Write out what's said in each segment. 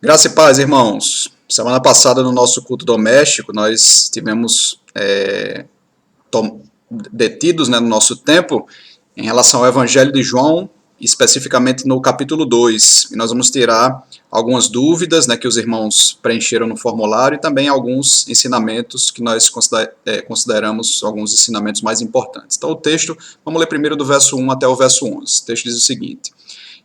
Graça e paz, irmãos. Semana passada, no nosso culto doméstico, nós tivemos detidos, né, no nosso tempo em relação ao Evangelho de João, especificamente no capítulo 2. E nós vamos tirar algumas dúvidas, né, que os irmãos preencheram no formulário e também alguns ensinamentos que nós consideramos alguns ensinamentos mais importantes. Então, o texto, vamos ler primeiro do verso 1 até o verso 11. O texto diz o seguinte: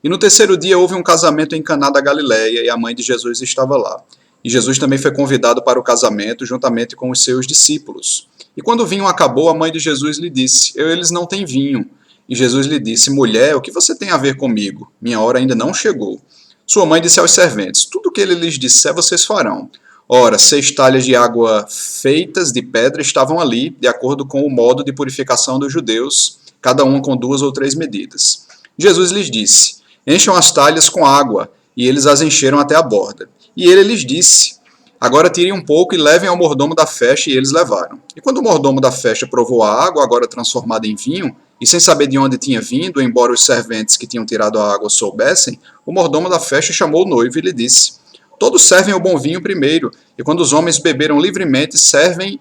E no terceiro dia houve um casamento em Caná da Galileia, e a mãe de Jesus estava lá. E Jesus também foi convidado para o casamento, juntamente com os seus discípulos. E quando o vinho acabou, a mãe de Jesus lhe disse: Eles não têm vinho. E Jesus lhe disse: Mulher, o que você tem a ver comigo? Minha hora ainda não chegou. Sua mãe disse aos serventes: Tudo o que ele lhes disser, vocês farão. Ora, 6 talhas de água feitas de pedra estavam ali, de acordo com o modo de purificação dos judeus, cada uma com 2 ou 3 medidas. Jesus lhes disse: Encham as talhas com água, e eles as encheram até a borda. E ele lhes disse: Agora tirem um pouco e levem ao mordomo da festa, e eles levaram. E quando o mordomo da festa provou a água, agora transformada em vinho, e sem saber de onde tinha vindo, embora os serventes que tinham tirado a água soubessem, o mordomo da festa chamou o noivo e lhe disse: Todos servem o bom vinho primeiro, e quando os homens beberam livremente, servem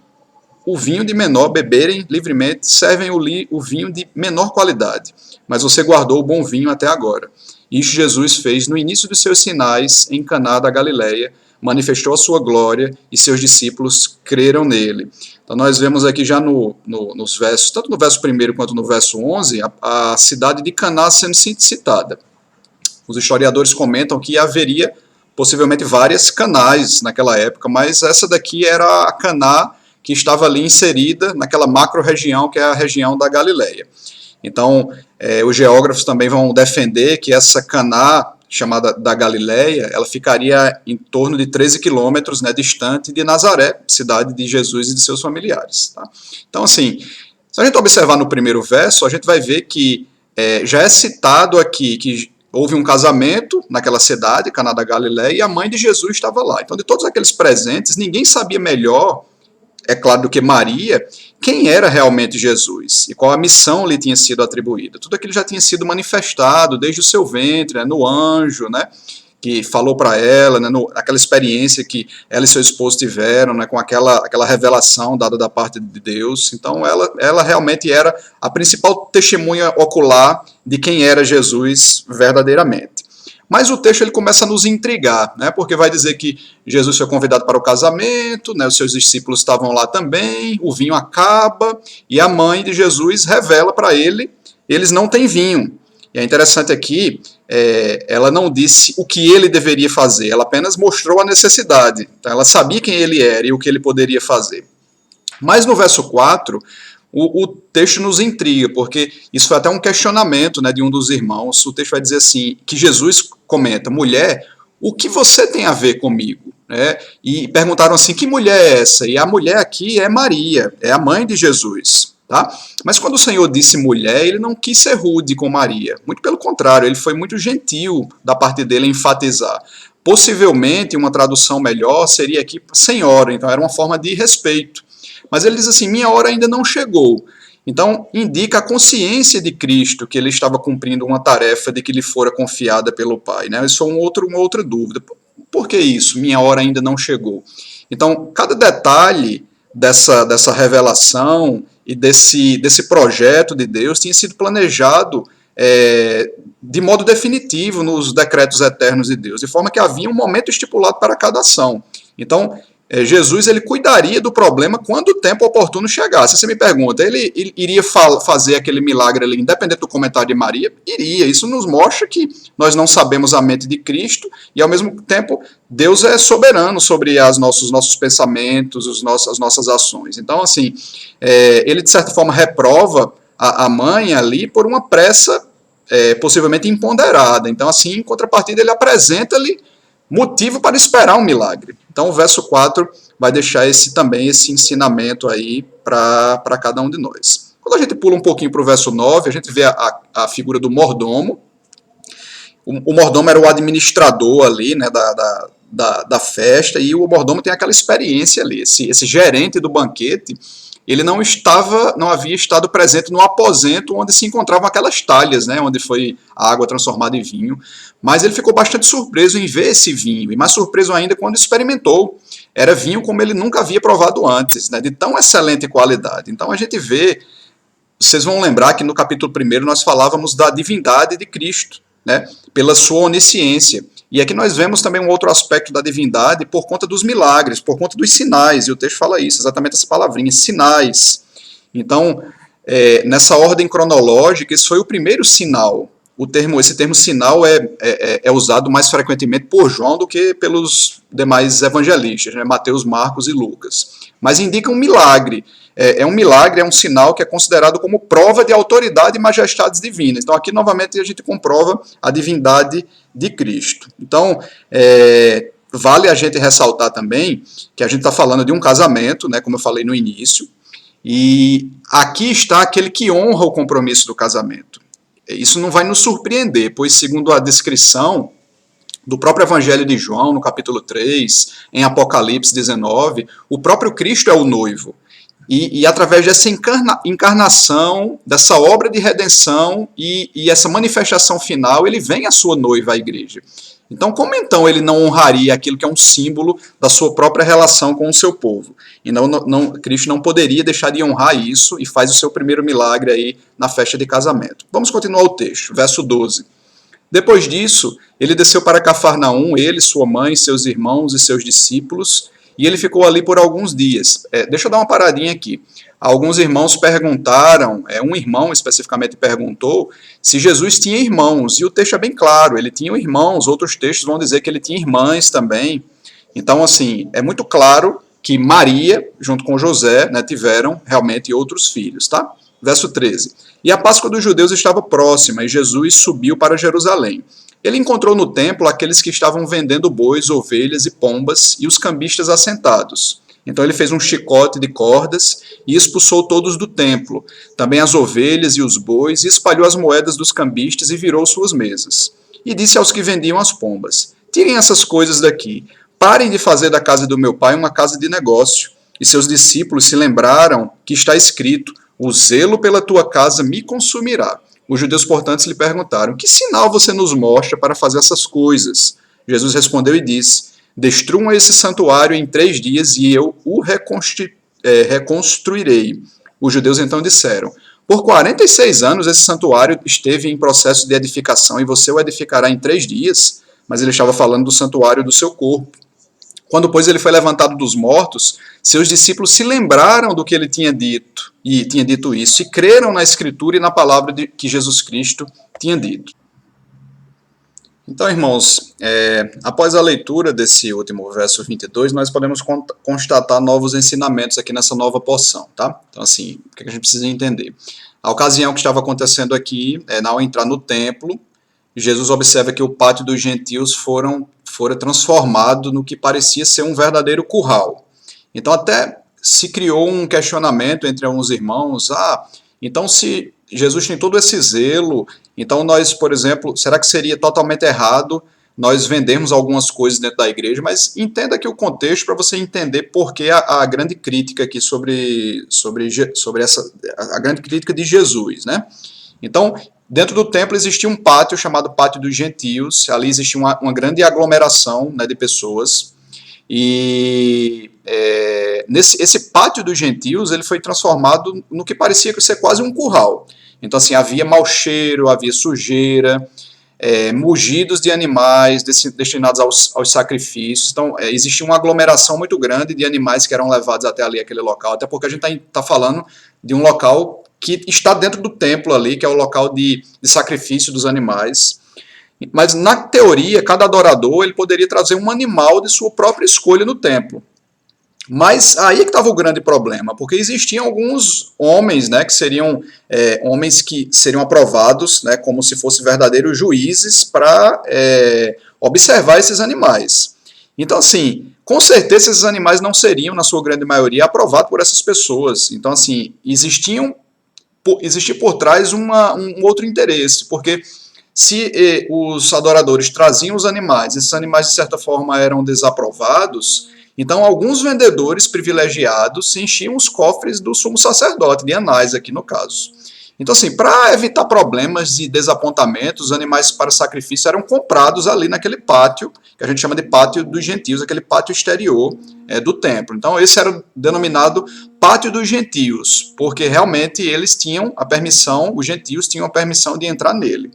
o vinho de menor, beberem livremente, servem o vinho de menor qualidade. Mas você guardou o bom vinho até agora. Isto Jesus fez no início dos seus sinais em Caná da Galileia, manifestou a sua glória e seus discípulos creram nele. Então nós vemos aqui já nos versos, tanto no verso 1 quanto no verso 11, a cidade de Caná sendo citada. Os historiadores comentam que haveria possivelmente várias Canás naquela época, mas essa daqui era a Caná que estava ali inserida naquela macro-região que é a região da Galileia. Então, os geógrafos também vão defender que essa Caná, chamada da Galileia, ela ficaria em torno de 13 quilômetros, né, distante de Nazaré, cidade de Jesus e de seus familiares. Tá? Então, assim, se a gente observar no primeiro verso, a gente vai ver que já é citado aqui que houve um casamento naquela cidade, Caná da Galileia, e a mãe de Jesus estava lá. Então, de todos aqueles presentes, ninguém sabia melhor, é claro, do que Maria, quem era realmente Jesus e qual a missão lhe tinha sido atribuída. Tudo aquilo já tinha sido manifestado desde o seu ventre, né, no anjo, né, que falou para ela, né, aquela experiência que ela e seu esposo tiveram, né, com aquela revelação dada da parte de Deus. Então ela realmente era a principal testemunha ocular de quem era Jesus verdadeiramente. Mas o texto ele começa a nos intrigar, né? Porque vai dizer que Jesus foi convidado para o casamento, né? Os seus discípulos estavam lá também, o vinho acaba, e a mãe de Jesus revela para ele, eles não têm vinho. E é interessante aqui, ela não disse o que ele deveria fazer, ela apenas mostrou a necessidade. Então, ela sabia quem ele era e o que ele poderia fazer. Mas no verso 4, o texto nos intriga, porque isso foi até um questionamento, né, de um dos irmãos. O texto vai dizer assim, que Jesus comenta: mulher, o que você tem a ver comigo? E perguntaram assim: que mulher é essa? E a mulher aqui é Maria, é a mãe de Jesus. Tá? Mas quando o Senhor disse mulher, ele não quis ser rude com Maria. Muito pelo contrário, ele foi muito gentil da parte dele em enfatizar. Possivelmente, uma tradução melhor seria aqui senhora, então era uma forma de respeito. Mas ele diz assim: minha hora ainda não chegou. Então, indica a consciência de Cristo que ele estava cumprindo uma tarefa de que lhe fora confiada pelo Pai. Né? Isso é uma outra dúvida. Por que isso? Minha hora ainda não chegou. Então, cada detalhe dessa revelação e desse projeto de Deus tinha sido planejado de modo definitivo nos decretos eternos de Deus, de forma que havia um momento estipulado para cada ação. Então, Jesus ele cuidaria do problema quando o tempo oportuno chegasse. Você me pergunta, ele iria fazer aquele milagre ali, independente do comentário de Maria? Iria. Isso nos mostra que nós não sabemos a mente de Cristo e, ao mesmo tempo, Deus é soberano sobre os nossos pensamentos, as nossas ações. Então, assim, ele, de certa forma, reprova a mãe ali por uma pressa possivelmente imponderada. Então, assim, em contrapartida, ele apresenta-lhe motivo para esperar um milagre. Então o verso 4 vai deixar também esse ensinamento aí para cada um de nós. Quando a gente pula um pouquinho para o verso 9, a gente vê a figura do mordomo. O mordomo era o administrador ali, né, da festa, e o mordomo tem aquela experiência ali, esse gerente do banquete, ele não havia estado presente no aposento onde se encontravam aquelas talhas, né, onde foi a água transformada em vinho, mas ele ficou bastante surpreso em ver esse vinho, e mais surpreso ainda quando experimentou. Era vinho como ele nunca havia provado antes, né, de tão excelente qualidade. Então a gente vê, vocês vão lembrar que no capítulo 1 nós falávamos da divindade de Cristo, né, pela sua onisciência. E aqui nós vemos também um outro aspecto da divindade por conta dos milagres, por conta dos sinais, e o texto fala isso, exatamente essa palavrinha, sinais. Então, nessa ordem cronológica, esse foi o primeiro sinal. Esse termo sinal é usado mais frequentemente por João do que pelos demais evangelistas, né, Mateus, Marcos e Lucas. Mas indica um milagre. Um milagre, é um sinal que é considerado como prova de autoridade e majestades divinas. Então aqui novamente a gente comprova a divindade de Cristo. Então vale a gente ressaltar também que a gente está falando de um casamento, né, como eu falei no início, e aqui está aquele que honra o compromisso do casamento. Isso não vai nos surpreender, pois segundo a descrição do próprio Evangelho de João, no capítulo 3, em Apocalipse 19, o próprio Cristo é o noivo. E através dessa encarnação, dessa obra de redenção e essa manifestação final, ele vem a sua noiva, a igreja. Então, como então ele não honraria aquilo que é um símbolo da sua própria relação com o seu povo? E Cristo não poderia deixar de honrar isso e faz o seu primeiro milagre aí na festa de casamento. Vamos continuar o texto, verso 12. Depois disso, ele desceu para Cafarnaum, ele, sua mãe, seus irmãos e seus discípulos, e ele ficou ali por alguns dias. Deixa eu dar uma paradinha aqui. Alguns irmãos perguntaram, um irmão especificamente perguntou se Jesus tinha irmãos, e o texto é bem claro, ele tinha irmãos, outros textos vão dizer que ele tinha irmãs também. Então, assim, é muito claro que Maria, junto com José, né, tiveram realmente outros filhos, tá? Verso 13. E a Páscoa dos judeus estava próxima, e Jesus subiu para Jerusalém. Ele encontrou no templo aqueles que estavam vendendo bois, ovelhas e pombas, e os cambistas assentados. Então ele fez um chicote de cordas e expulsou todos do templo, também as ovelhas e os bois, e espalhou as moedas dos cambistas e virou suas mesas. E disse aos que vendiam as pombas: tirem essas coisas daqui, parem de fazer da casa do meu pai uma casa de negócio. E seus discípulos se lembraram que está escrito: o zelo pela tua casa me consumirá. Os judeus, portanto, lhe perguntaram: que sinal você nos mostra para fazer essas coisas? Jesus respondeu e disse: destruam esse santuário em 3 dias e eu o reconstruirei. Os judeus então disseram: por 46 anos esse santuário esteve em processo de edificação e você o edificará em 3 dias? Mas ele estava falando do santuário do seu corpo. Quando, pois, ele foi levantado dos mortos, seus discípulos se lembraram do que ele tinha dito, e tinha dito isso, e creram na Escritura e na palavra que Jesus Cristo tinha dito. Então, irmãos, após a leitura desse último verso 22, nós podemos constatar novos ensinamentos aqui nessa nova porção, tá? Então, assim, o que a gente precisa entender? A ocasião que estava acontecendo aqui, ao entrar no templo, Jesus observa que o pátio dos gentios fora transformado no que parecia ser um verdadeiro curral. Então até se criou um questionamento entre alguns irmãos, então se Jesus tem todo esse zelo, então nós, por exemplo, será que seria totalmente errado nós vendermos algumas coisas dentro da igreja? Mas entenda aqui o contexto para você entender por que a grande crítica aqui sobre a grande crítica de Jesus, né? Então, dentro do templo existia um pátio chamado Pátio dos Gentios, ali existia uma grande aglomeração, né, de pessoas, e esse Pátio dos Gentios ele foi transformado no que parecia ser quase um curral. Então, assim, havia mau cheiro, havia sujeira, mugidos de animais destinados aos sacrifícios. Então, existia uma aglomeração muito grande de animais que eram levados até ali, aquele local, até porque a gente está falando de um local que está dentro do templo ali, que é o local de sacrifício dos animais. Mas, na teoria, cada adorador ele poderia trazer um animal de sua própria escolha no templo. Mas aí que estava o grande problema, porque existiam alguns homens, né, que seriam homens que seriam aprovados, né, como se fossem verdadeiros juízes para observar esses animais. Então, assim, com certeza esses animais não seriam, na sua grande maioria, aprovados por essas pessoas. Então, assim, existia por trás um outro interesse, porque se os adoradores traziam os animais, esses animais de certa forma eram desaprovados, Então, alguns vendedores privilegiados enchiam os cofres do sumo sacerdote, de Anás aqui no caso. Então, assim, para evitar problemas e desapontamentos, os animais para sacrifício eram comprados ali naquele pátio, que a gente chama de pátio dos gentios, aquele pátio exterior do templo. Então, esse era denominado pátio dos gentios, porque realmente eles tinham a permissão, os gentios tinham a permissão de entrar nele.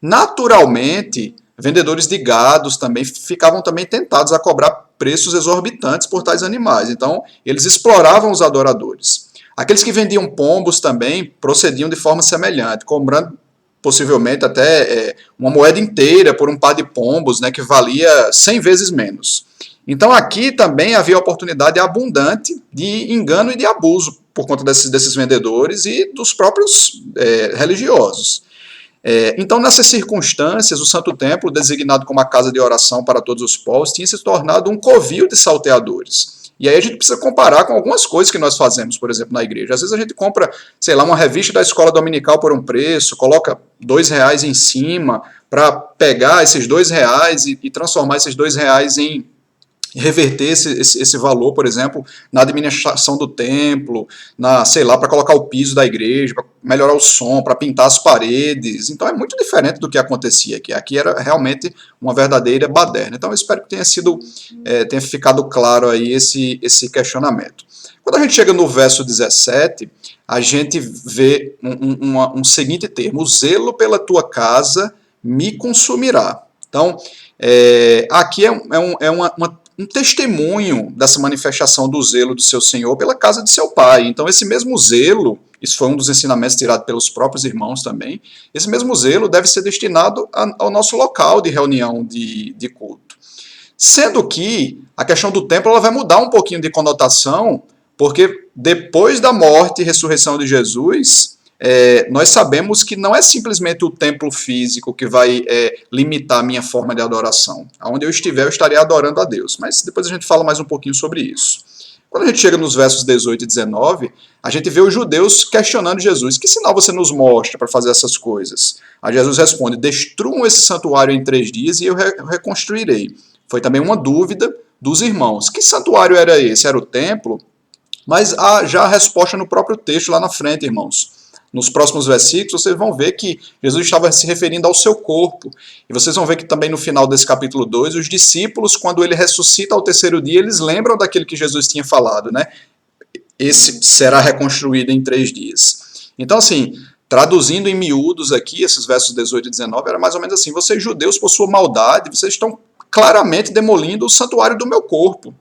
Naturalmente, vendedores de gados também ficavam também tentados a cobrar preços exorbitantes por tais animais. Então, eles exploravam os adoradores. Aqueles que vendiam pombos também procediam de forma semelhante, cobrando possivelmente até uma moeda inteira por um par de pombos, né, que valia 100 vezes menos. Então aqui também havia oportunidade abundante de engano e de abuso por conta desses vendedores e dos próprios religiosos. Então, nessas circunstâncias, o Santo Templo, designado como a casa de oração para todos os povos, tinha se tornado um covil de salteadores. E aí a gente precisa comparar com algumas coisas que nós fazemos, por exemplo, na igreja. Às vezes a gente compra, sei lá, uma revista da escola dominical por um preço, coloca R$2 em cima para pegar esses R$2 e transformar esses R$2 em reverter esse valor, por exemplo, na administração do templo, sei lá, para colocar o piso da igreja, para melhorar o som, para pintar as paredes. Então é muito diferente do que acontecia aqui. Aqui era realmente uma verdadeira baderna. Então eu espero que tenha ficado claro aí esse questionamento. Quando a gente chega no verso 17, a gente vê um seguinte termo: o zelo pela tua casa me consumirá. Então, aqui é um testemunho dessa manifestação do zelo do seu Senhor pela casa de seu Pai. Então, esse mesmo zelo, isso foi um dos ensinamentos tirados pelos próprios irmãos também, esse mesmo zelo deve ser destinado ao nosso local de reunião de culto. Sendo que a questão do templo ela vai mudar um pouquinho de conotação, porque depois da morte e ressurreição de Jesus, nós sabemos que não é simplesmente o templo físico que vai limitar a minha forma de adoração. Aonde eu estiver, eu estarei adorando a Deus. Mas depois a gente fala mais um pouquinho sobre isso. Quando a gente chega nos versos 18 e 19, a gente vê os judeus questionando Jesus. Que sinal você nos mostra para fazer essas coisas? Aí Jesus responde: destruam esse santuário em 3 dias e eu reconstruirei. Foi também uma dúvida dos irmãos. Que santuário era esse? Era o templo? Mas há já a resposta no próprio texto lá na frente, irmãos. Nos próximos versículos, vocês vão ver que Jesus estava se referindo ao seu corpo. E vocês vão ver que também no final desse capítulo 2, os discípulos, quando ele ressuscita ao 3º dia, eles lembram daquilo que Jesus tinha falado, né? Esse será reconstruído em 3 dias. Então, assim, traduzindo em miúdos aqui, esses versos 18 e 19, era mais ou menos assim: vocês judeus, por sua maldade, vocês estão claramente demolindo o santuário do meu corpo.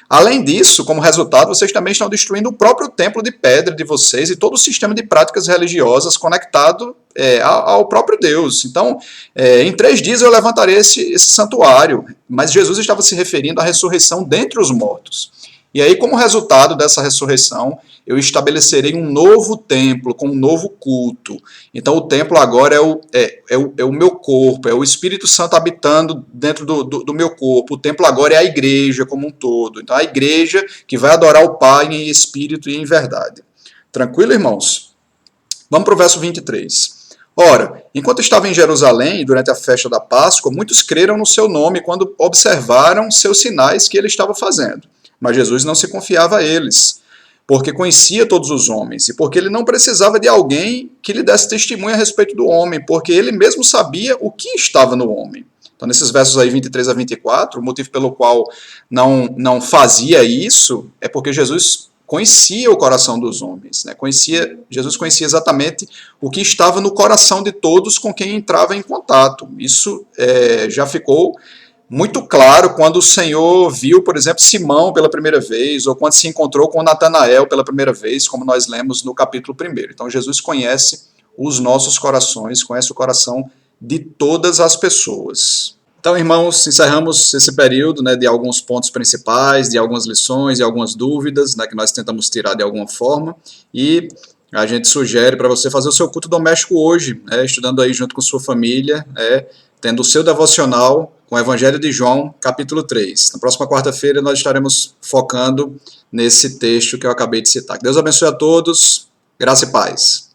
Além disso, como resultado, vocês também estão destruindo o próprio templo de pedra de vocês e todo o sistema de práticas religiosas conectado ao próprio Deus. Então, em 3 dias eu levantarei esse santuário. Mas Jesus estava se referindo à ressurreição dentre os mortos. E aí, como resultado dessa ressurreição, eu estabelecerei um novo templo, com um novo culto. Então o templo agora é o meu corpo, é o Espírito Santo habitando dentro do meu corpo. O templo agora é a igreja como um todo. Então a igreja que vai adorar o Pai em espírito e em verdade. Tranquilo, irmãos? Vamos para o verso 23. Ora, enquanto estava em Jerusalém, durante a festa da Páscoa, muitos creram no seu nome quando observaram seus sinais que ele estava fazendo. Mas Jesus não se confiava a eles, porque conhecia todos os homens, e porque ele não precisava de alguém que lhe desse testemunho a respeito do homem, porque ele mesmo sabia o que estava no homem. Então, nesses versos aí, 23 a 24, o motivo pelo qual não fazia isso é porque Jesus conhecia o coração dos homens, né? Jesus conhecia exatamente o que estava no coração de todos com quem entrava em contato. Isso já ficou muito claro quando o Senhor viu, por exemplo, Simão pela primeira vez, ou quando se encontrou com Natanael pela primeira vez, como nós lemos no capítulo 1. Então Jesus conhece os nossos corações, conhece o coração de todas as pessoas. Então, irmãos, encerramos esse período, né, de alguns pontos principais, de algumas lições e algumas dúvidas, né, que nós tentamos tirar de alguma forma, e a gente sugere para você fazer o seu culto doméstico hoje, estudando aí junto com sua família, tendo o seu devocional com o Evangelho de João, capítulo 3. Na próxima quarta-feira nós estaremos focando nesse texto que eu acabei de citar. Que Deus abençoe a todos, graça e paz.